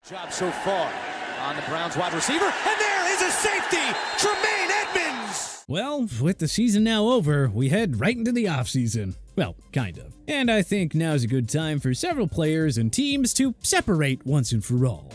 Job so far on the Browns wide receiver, and there is a safety, Tremaine Edmonds! Well, with the season now over, we head right into the offseason. Well, kind of. And I think now's a good time for several players and teams to separate once and for all.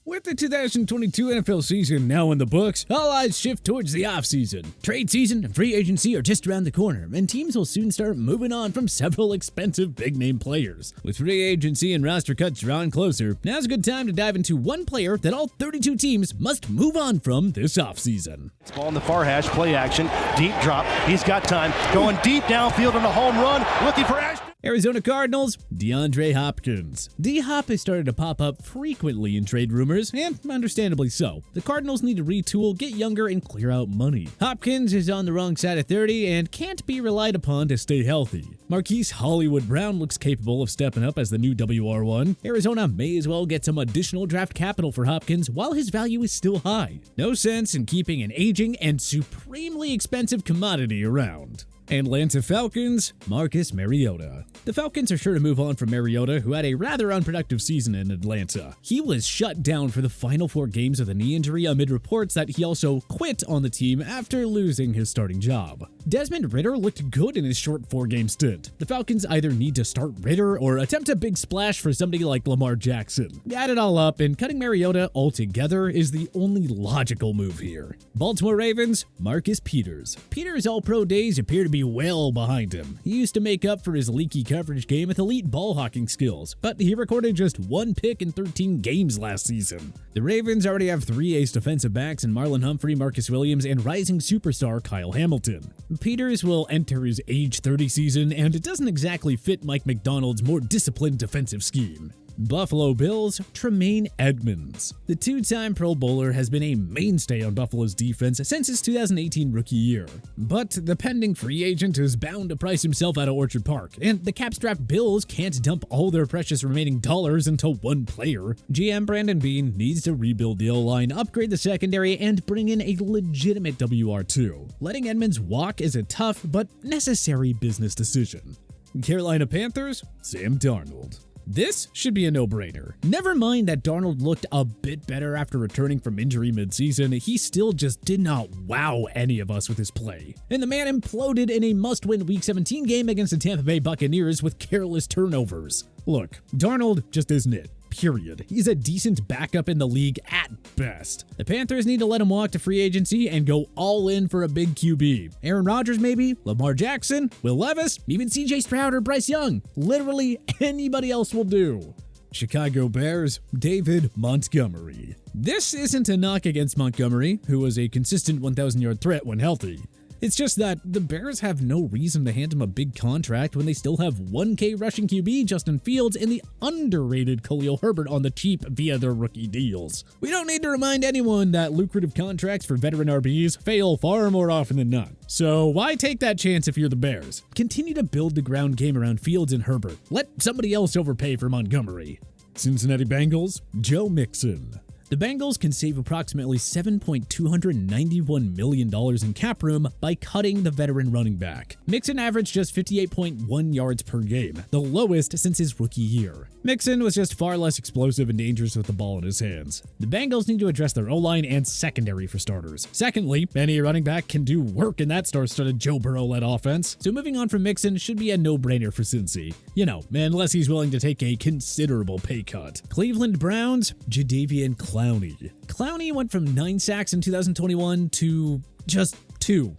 With the 2022 NFL season now in the books, all eyes shift towards the offseason. Trade season and free agency are just around the corner, and teams will soon start moving on from several expensive big-name players. With free agency and roster cuts drawing closer, now's a good time to dive into one player that all 32 teams must move on from this offseason. It's ball in the far hash, play action, deep drop. He's got time, going deep downfield on a home run, looking for Ashton. Arizona Cardinals, DeAndre Hopkins. D-Hop has started to pop up frequently in trade rumors, and understandably so. The Cardinals need to retool, get younger, and clear out money. Hopkins is on the wrong side of 30 and can't be relied upon to stay healthy. Marquise Hollywood Brown looks capable of stepping up as the new WR1. Arizona may as well get some additional draft capital for Hopkins while his value is still high. No sense in keeping an aging and supremely expensive commodity around. Atlanta Falcons, Marcus Mariota. The Falcons are sure to move on from Mariota, who had a rather unproductive season in Atlanta. He was shut down for the final 4 games with a knee injury amid reports that he also quit on the team after losing his starting job. Desmond Ridder looked good in his short 4-game stint. The Falcons either need to start Ridder or attempt a big splash for somebody like Lamar Jackson. Add it all up, and cutting Mariota altogether is the only logical move here. Baltimore Ravens, Marcus Peters. Peters' all-pro days appear to be well behind him. He used to make up for his leaky coverage game with elite ball hawking skills, but he recorded just 1 pick in 13 games last season. The Ravens already have 3 ace defensive backs in Marlon Humphrey, Marcus Williams, and rising superstar Kyle Hamilton. Peters will enter his age 30 season, and it doesn't exactly fit Mike McDonald's more disciplined defensive scheme. Buffalo Bills, Tremaine Edmonds. The 2-time Pro Bowler has been a mainstay on Buffalo's defense since his 2018 rookie year. But the pending free agent is bound to price himself out of Orchard Park, and the cap-strapped Bills can't dump all their precious remaining dollars into one player. GM Brandon Beane needs to rebuild the O-line, upgrade the secondary, and bring in a legitimate WR2. Letting Edmonds walk is a tough but necessary business decision. Carolina Panthers, Sam Darnold. This should be a no-brainer. Never mind that Darnold looked a bit better after returning from injury mid-season, he still just did not wow any of us with his play. And the man imploded in a must-win Week 17 game against the Tampa Bay Buccaneers with careless turnovers. Look, Darnold just isn't it. Period. He's a decent backup in the league at best. The Panthers need to let him walk to free agency and go all in for a big QB. Aaron Rodgers maybe, Lamar Jackson, Will Levis, even CJ Stroud or Bryce Young. Literally anybody else will do. Chicago Bears, David Montgomery. This isn't a knock against Montgomery, who was a consistent 1,000-yard threat when healthy. It's just that the Bears have no reason to hand him a big contract when they still have 1K rushing QB Justin Fields and the underrated Khalil Herbert on the cheap via their rookie deals. We don't need to remind anyone that lucrative contracts for veteran RBs fail far more often than not. So why take that chance if you're the Bears? Continue to build the ground game around Fields and Herbert. Let somebody else overpay for Montgomery. Cincinnati Bengals, Joe Mixon. The Bengals can save approximately $7.291 million in cap room by cutting the veteran running back. Mixon averaged just 58.1 yards per game, the lowest since his rookie year. Mixon was just far less explosive and dangerous with the ball in his hands. The Bengals need to address their O-line and secondary for starters. Secondly, any running back can do work in that star-studded Joe Burrow-led offense, so moving on from Mixon should be a no-brainer for Cincy. You know, unless he's willing to take a considerable pay cut. Cleveland Browns, Jadeveon Clowney. Clowney went from 9 sacks in 2021 to just 2.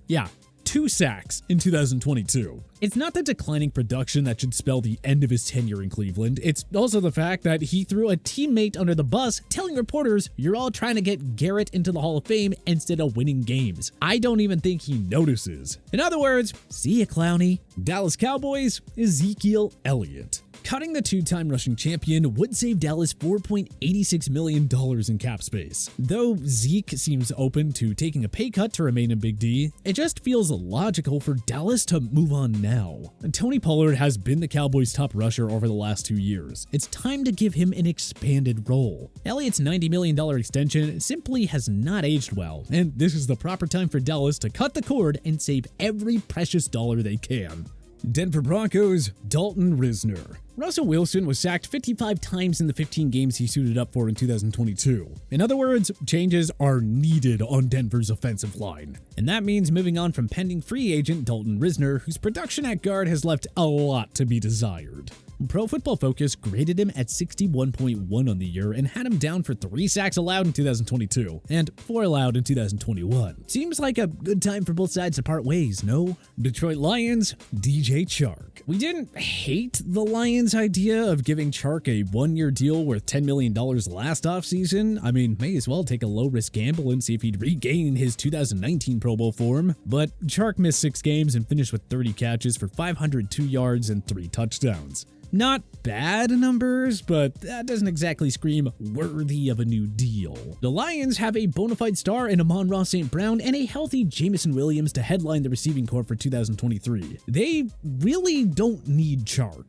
Yeah, 2 sacks in 2022. It's not the declining production that should spell the end of his tenure in Cleveland. It's also the fact that he threw a teammate under the bus, telling reporters, "You're all trying to get Garrett into the Hall of Fame instead of winning games." I don't even think he notices. In other words, see ya, Clowney. Dallas Cowboys, Ezekiel Elliott. Cutting the two-time rushing champion would save Dallas $4.86 million in cap space. Though Zeke seems open to taking a pay cut to remain in Big D, it just feels logical for Dallas to move on now. Tony Pollard has been the Cowboys' top rusher over the last 2 years. It's time to give him an expanded role. Elliott's $90 million extension simply has not aged well, and this is the proper time for Dallas to cut the cord and save every precious dollar they can. Denver Broncos, Dalton Risner. Russell Wilson was sacked 55 times in the 15 games he suited up for in 2022. In other words, changes are needed on Denver's offensive line. And that means moving on from pending free agent Dalton Risner, whose production at guard has left a lot to be desired. Pro Football Focus graded him at 61.1 on the year and had him down for 3 sacks allowed in 2022 and 4 allowed in 2021. Seems like a good time for both sides to part ways, no? Detroit Lions, DJ Chark. We didn't hate the Lions' idea of giving Chark a 1-year deal worth $10 million last offseason. I mean, may as well take a low-risk gamble and see if he'd regain his 2019 Pro Bowl form. But Chark missed 6 games and finished with 30 catches for 502 yards and 3 touchdowns. Not bad numbers, but that doesn't exactly scream worthy of a new deal. The Lions have a bona fide star in Amon-Ra St. Brown and a healthy Jameson Williams to headline the receiving corps for 2023. They really don't need Chark.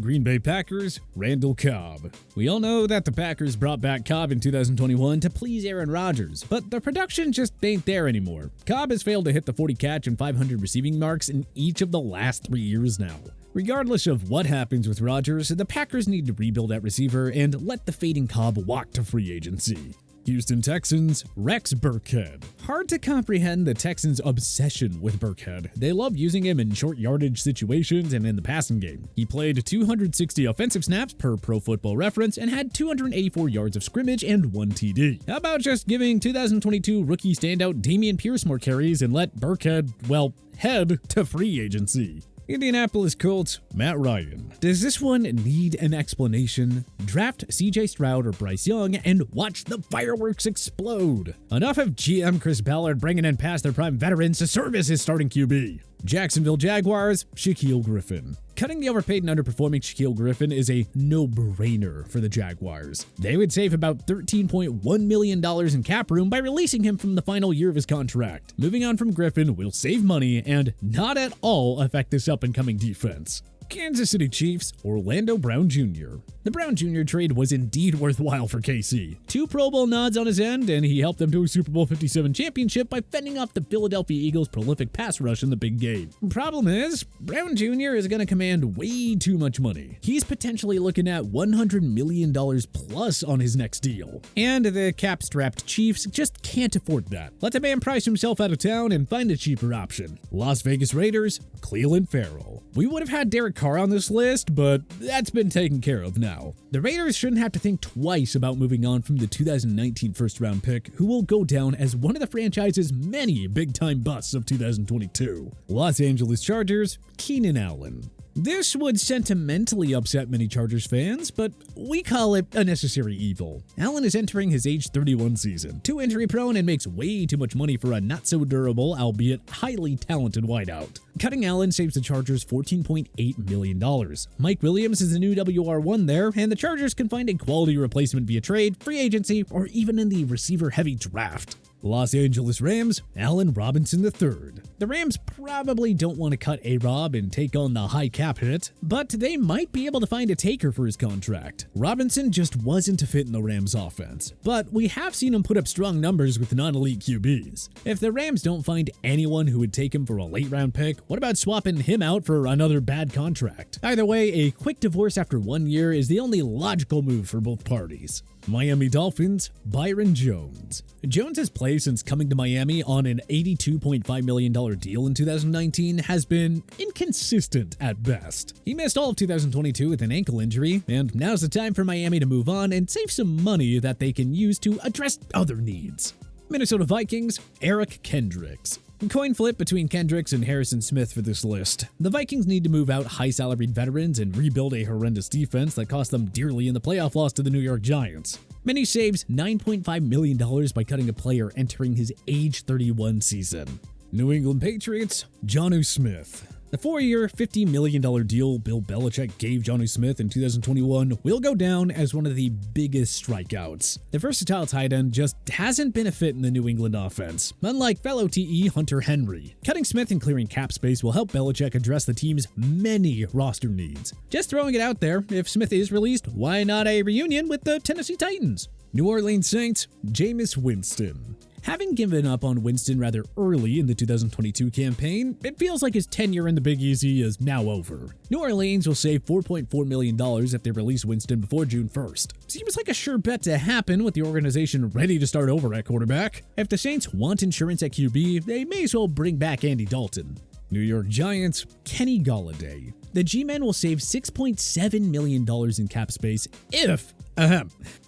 Green Bay Packers, Randall Cobb. We all know that the Packers brought back Cobb in 2021 to please Aaron Rodgers, but the production just ain't there anymore. Cobb has failed to hit the 40 catch and 500 receiving marks in each of the last 3 years now. Regardless of what happens with Rodgers, the Packers need to rebuild at receiver and let the fading Cobb walk to free agency. Houston Texans, Rex Burkhead. Hard to comprehend the Texans' obsession with Burkhead. They love using him in short yardage situations and in the passing game. He played 260 offensive snaps per Pro Football Reference and had 284 yards of scrimmage and 1 TD. How about just giving 2022 rookie standout Dameon Pierce more carries and let Burkhead, well, head to free agency? Indianapolis Colts, Matt Ryan. Does this one need an explanation? Draft CJ Stroud or Bryce Young and watch the fireworks explode. Enough of GM Chris Ballard bringing in past their prime veterans to serve as his starting QB. Jacksonville Jaguars, Shaquille Griffin. Cutting the overpaid and underperforming Shaquille Griffin is a no-brainer for the Jaguars. They would save about $13.1 million in cap room by releasing him from the final year of his contract. Moving on from Griffin will save money and not at all affect this up-and-coming defense. Kansas City Chiefs, Orlando Brown Jr. The Brown Jr. trade was indeed worthwhile for KC. 2 Pro Bowl nods on his end, and he helped them to a Super Bowl 57 championship by fending off the Philadelphia Eagles' prolific pass rush in the big game. Problem is, Brown Jr. is going to command way too much money. He's potentially looking at $100 million plus on his next deal. And the cap-strapped Chiefs just can't afford that. Let the man price himself out of town and find a cheaper option. Las Vegas Raiders, Clelin Ferrell. We would have had Derek Carr on this list, but that's been taken care of now. The Raiders shouldn't have to think twice about moving on from the 2019 first-round pick, who will go down as one of the franchise's many big-time busts of 2022. Los Angeles Chargers, Keenan Allen. This would sentimentally upset many Chargers fans, but we call it a necessary evil. Allen is entering his age 31 season, too injury-prone and makes way too much money for a not-so-durable, albeit highly talented wideout. Cutting Allen saves the Chargers $14.8 million. Mike Williams is the new WR1 there, and the Chargers can find a quality replacement via trade, free agency, or even in the receiver-heavy draft. Los Angeles Rams, Allen Robinson III. The Rams probably don't want to cut A-Rob and take on the high cap hit, but they might be able to find a taker for his contract. Robinson just wasn't a fit in the Rams offense, but we have seen him put up strong numbers with non-elite QBs. If the Rams don't find anyone who would take him for a late-round pick, what about swapping him out for another bad contract? Either way, a quick divorce after 1 year is the only logical move for both parties. Miami Dolphins, Byron Jones. Jones's play since coming to Miami on an $82.5 million deal in 2019 has been inconsistent at best. He missed all of 2022 with an ankle injury, and now's the time for Miami to move on and save some money that they can use to address other needs. Minnesota Vikings, Eric Kendricks. Coin flip between Kendricks and Harrison Smith for this list. The Vikings need to move out high-salaried veterans and rebuild a horrendous defense that cost them dearly in the playoff loss to the New York Giants. Minnie saves $9.5 million by cutting a player entering his age 31 season. New England Patriots, Jonnu Smith. The 4-year, $50 million deal Bill Belichick gave Jonnu Smith in 2021 will go down as one of the biggest strikeouts. The versatile tight end just hasn't been a fit in the New England offense, unlike fellow TE Hunter Henry. Cutting Smith and clearing cap space will help Belichick address the team's many roster needs. Just throwing it out there, if Smith is released, why not a reunion with the Tennessee Titans? New Orleans Saints, Jameis Winston. Having given up on Winston rather early in the 2022 campaign, it feels like his tenure in the Big Easy is now over. New Orleans will save $4.4 million if they release Winston before June 1st. Seems like a sure bet to happen with the organization ready to start over at quarterback. If the Saints want insurance at QB, they may as well bring back Andy Dalton. New York Giants, Kenny Golladay. The G-Men will save $6.7 million in cap space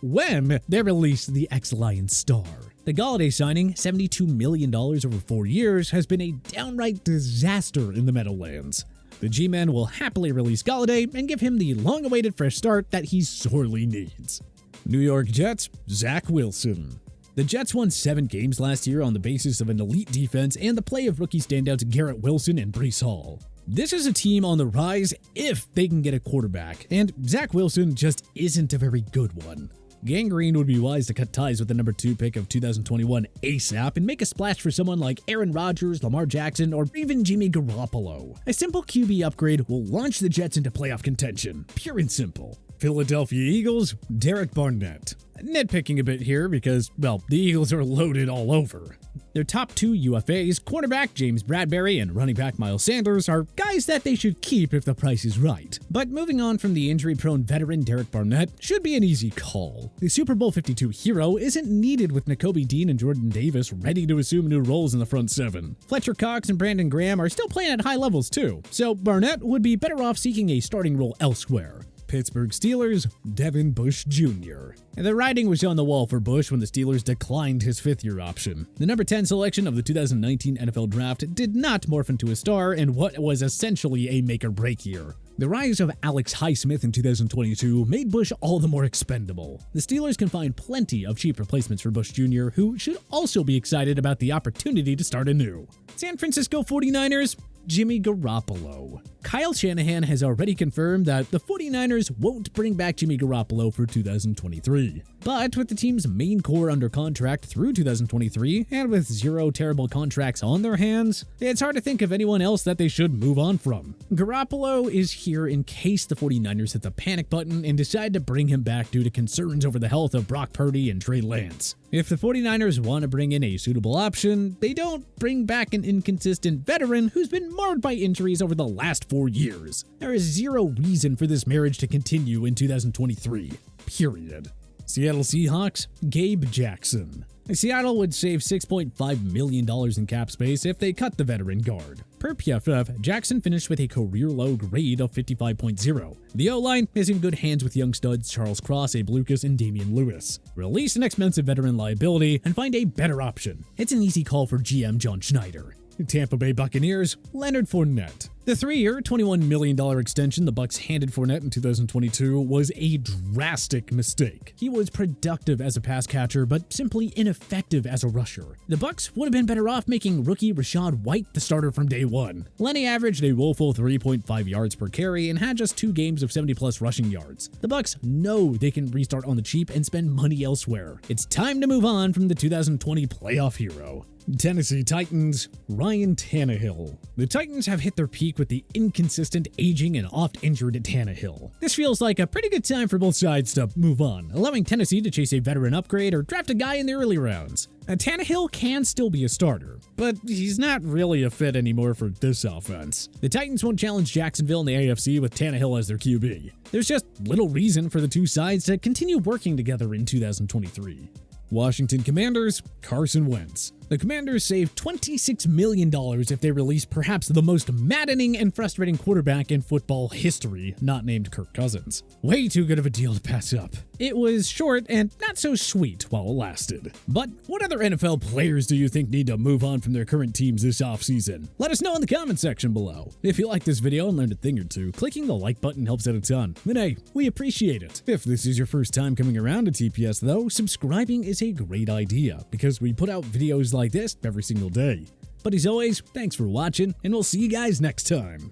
when they release the X-Lion star. The Golladay signing, $72 million over 4 years, has been a downright disaster in the Meadowlands. The G-Men will happily release Golladay and give him the long-awaited fresh start that he sorely needs. New York Jets, Zach Wilson. The Jets won 7 games last year on the basis of an elite defense and the play of rookie standouts Garrett Wilson and Breece Hall. This is a team on the rise if they can get a quarterback, and Zach Wilson just isn't a very good one. Gangrene would be wise to cut ties with the number 2 pick of 2021 ASAP and make a splash for someone like Aaron Rodgers, Lamar Jackson, or even Jimmy Garoppolo. A simple QB upgrade will launch the Jets into playoff contention, pure and simple. Philadelphia Eagles, Derek Barnett. Nitpicking a bit here because, well, the Eagles are loaded all over. Their top 2 UFAs, cornerback James Bradbury and running back Miles Sanders, are guys that they should keep if the price is right. But moving on from the injury-prone veteran Derek Barnett should be an easy call. The Super Bowl 52 hero isn't needed with Nakobe Dean and Jordan Davis ready to assume new roles in the front 7. Fletcher Cox and Brandon Graham are still playing at high levels too, so Barnett would be better off seeking a starting role elsewhere. Pittsburgh Steelers, Devin Bush Jr. The writing was on the wall for Bush when the Steelers declined his 5th-year option. The number 10 selection of the 2019 NFL Draft did not morph into a star in what was essentially a make-or-break year. The rise of Alex Highsmith in 2022 made Bush all the more expendable. The Steelers can find plenty of cheap replacements for Bush Jr., who should also be excited about the opportunity to start anew. San Francisco 49ers, Jimmy Garoppolo. Kyle Shanahan has already confirmed that the 49ers won't bring back Jimmy Garoppolo for 2023. But with the team's main core under contract through 2023, and with 0 terrible contracts on their hands, it's hard to think of anyone else that they should move on from. Garoppolo is here in case the 49ers hit the panic button and decide to bring him back due to concerns over the health of Brock Purdy and Trey Lance. If the 49ers want to bring in a suitable option, they don't bring back an inconsistent veteran who's been marred by injuries over the last 4 years. There is 0 reason for this marriage to continue in 2023. Period. Seattle Seahawks, Gabe Jackson. Seattle would save $6.5 million in cap space if they cut the veteran guard. Per PFF, Jackson finished with a career-low grade of 55.0. The O-line is in good hands with young studs Charles Cross, Abe Lucas, and Damian Lewis. Release an expensive veteran liability and find a better option. It's an easy call for GM John Schneider. Tampa Bay Buccaneers, Leonard Fournette. The 3-year, $21 million extension the Bucs handed Fournette in 2022 was a drastic mistake. He was productive as a pass catcher, but simply ineffective as a rusher. The Bucs would have been better off making rookie Rachaad White the starter from day one. Lenny averaged a woeful 3.5 yards per carry and had just 2 games of 70-plus rushing yards. The Bucs know they can restart on the cheap and spend money elsewhere. It's time to move on from the 2020 playoff hero. Tennessee Titans, Ryan Tannehill. The Titans have hit their peak with the inconsistent, aging, and oft-injured Tannehill. This feels like a pretty good time for both sides to move on, allowing Tennessee to chase a veteran upgrade or draft a guy in the early rounds. Tannehill can still be a starter, but he's not really a fit anymore for this offense. The Titans won't challenge Jacksonville in the AFC with Tannehill as their QB. There's just little reason for the two sides to continue working together in 2023. Washington Commanders, Carson Wentz. The Commanders save $26 million if they release perhaps the most maddening and frustrating quarterback in football history, not named Kirk Cousins. Way too good of a deal to pass up. It was short and not so sweet while it lasted. But what other NFL players do you think need to move on from their current teams this offseason? Let us know in the comment section below. If you like this video and learned a thing or two, clicking the like button helps out a ton. And hey, we appreciate it. If this is your first time coming around to TPS though, subscribing is a great idea because we put out videos like this every single day. But as always, thanks for watching, and we'll see you guys next time.